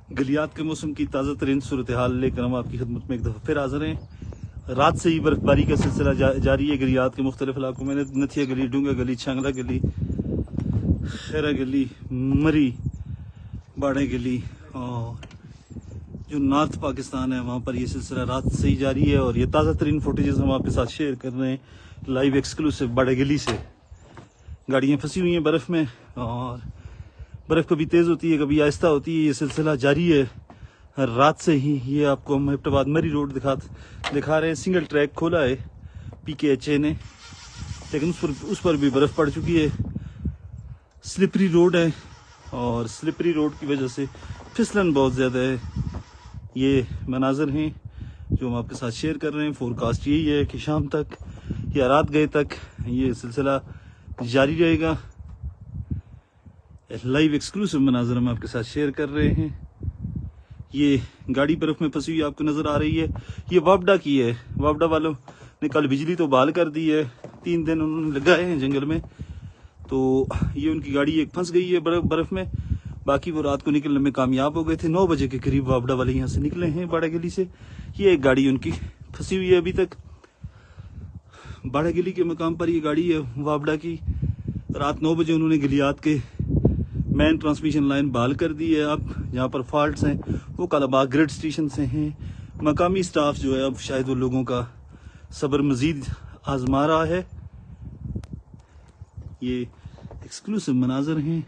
گلیات کے موسم کی تازہ ترین صورتحال لے کر ہم آپ کی خدمت میں ایک دفعہ پھر حاضر ہیں۔ رات سے ہی برف باری کا سلسلہ جاری ہے گلیات کے مختلف علاقوں میں۔ نتھیا گلی، ڈونگا گلی، چھانگلا گلی، خیرہ گلی، مری، باڑے گلی اور جو نارتھ پاکستان ہے وہاں پر یہ سلسلہ رات سے ہی جاری ہے، اور یہ تازہ ترین فوٹیجز ہم آپ کے ساتھ شیئر کر رہے ہیں لائیو ایکسکلوسیو باڑے گلی سے۔ گاڑیاں پھنسی ہوئی ہیں برف میں، اور برف کبھی تیز ہوتی ہے کبھی آہستہ ہوتی ہے، یہ سلسلہ جاری ہے رات سے ہی۔ یہ آپ کو ہم ایبٹ آباد مری روڈ دکھا رہے ہیں۔ سنگل ٹریک کھولا ہے پی کے ایچ اے نے، لیکن اس پر بھی برف پڑ چکی ہے۔ سلپری روڈ ہے، اور سلپری روڈ کی وجہ سے پھسلن بہت زیادہ ہے۔ یہ مناظر ہیں جو ہم آپ کے ساتھ شیئر کر رہے ہیں۔ فورکاسٹ یہی ہے کہ شام تک یا رات گئے تک یہ سلسلہ جاری رہے گا۔ لائیو ایکسکلوسیو مناظر ہم آپ کے ساتھ شیئر کر رہے ہیں۔ یہ گاڑی برف میں پھنسی ہوئی آپ کو نظر آ رہی ہے، یہ وابڈا کی ہے۔ وابڈا والوں نے کل بجلی تو بحال کر دی ہے، 3 دن انہوں نے لگائے ہیں جنگل میں، تو یہ ان کی گاڑی ایک پھنس گئی ہے برف میں، باقی وہ رات کو نکلنے میں کامیاب ہو گئے تھے۔ 9 بجے کے قریب وابڈا والے یہاں سے نکلے ہیں باڑے گلی سے۔ یہ ایک گاڑی ان کی پھنسی ہوئی ہے ابھی تک باڑے گلی کے مقام پر۔ یہ گاڑی ہے وابڈا کی۔ رات 9 بجے انہوں نے گلیات کے مین ٹرانسمیشن لائن بحال کر دی ہے۔ اب جہاں پر فالٹس ہیں وہ کالاباغ گریڈ اسٹیشن سے ہیں۔ مقامی سٹاف جو ہے اب شاید وہ لوگوں کا صبر مزید آزما رہا ہے۔ یہ ایکسکلوسیو مناظر ہیں۔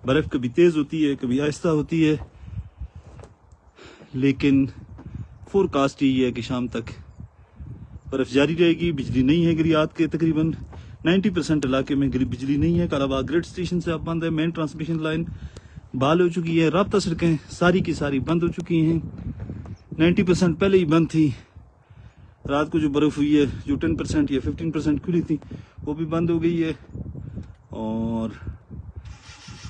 برف کبھی تیز ہوتی ہے کبھی آہستہ ہوتی ہے، لیکن فورکاسٹ یہ ہے کہ شام تک برف جاری رہے گی۔ بجلی نہیں ہے گلیات کے تقریباً 90% علاقے میں بجلی نہیں ہے۔ کالاباغ گریڈ اسٹیشن سے اب بند ہے۔ مین ٹرانسمیشن لائن بحال ہو چکی ہے۔ رابطہ سڑکیں ساری کی ساری بند ہو چکی ہیں، 90% پہلے ہی بند تھی۔ رات کو جو برف ہوئی ہے، جو 10% یا 15% کھلی تھی، وہ بھی بند ہو گئی ہے۔ اور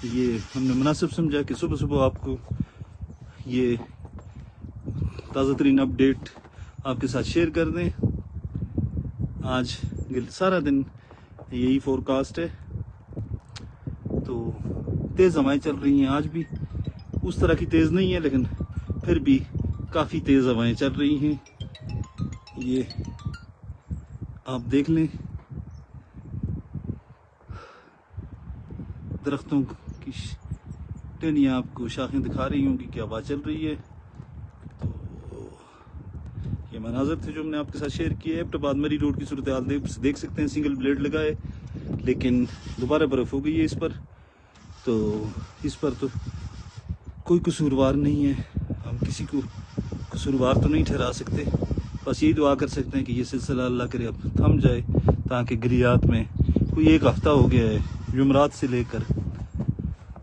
یہ ہم نے مناسب سمجھا کہ صبح صبح آپ کو یہ تازہ ترین اپڈیٹ آپ کے ساتھ شیئر کر دیں۔ آج سارا دن یہی فورکاسٹ ہے، تو تیز ہوائیں چل رہی ہیں۔ آج بھی اس طرح کی تیز نہیں ہے، لیکن پھر بھی کافی تیز ہوائیں چل رہی ہیں۔ یہ آپ دیکھ لیں، درختوں کی ٹہنیاں آپ کو شاخیں دکھا رہی ہوں کہ ہوا چل رہی ہے۔ تو یہ مناظر تھے جو ہم نے آپ کے ساتھ شیئر کیے۔ ایبٹ آباد مری روڈ کی صورتحال دیکھ سکتے ہیں، سنگل بلیڈ لگا ہے، لیکن دوبارہ برف ہو گئی ہے اس پر۔ تو اس پر تو کوئی قصوروار نہیں ہے، ہم کسی کو قصوروار تو نہیں ٹھہرا سکتے، بس یہی دعا کر سکتے ہیں کہ یہ سلسلہ اللہ کرے اب تھم جائے، تاکہ گلیات میں کوئی 1 ہفتہ ہو گیا ہے جمعرات سے لے کر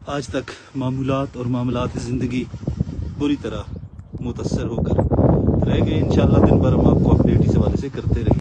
آج تک معمولات اور معاملات زندگی بری طرح متاثر ہو کر رہ گئے۔ انشاءاللہ دن بھر ہم آپ کو اپڈیٹ اس حوالے سے کرتے رہیں۔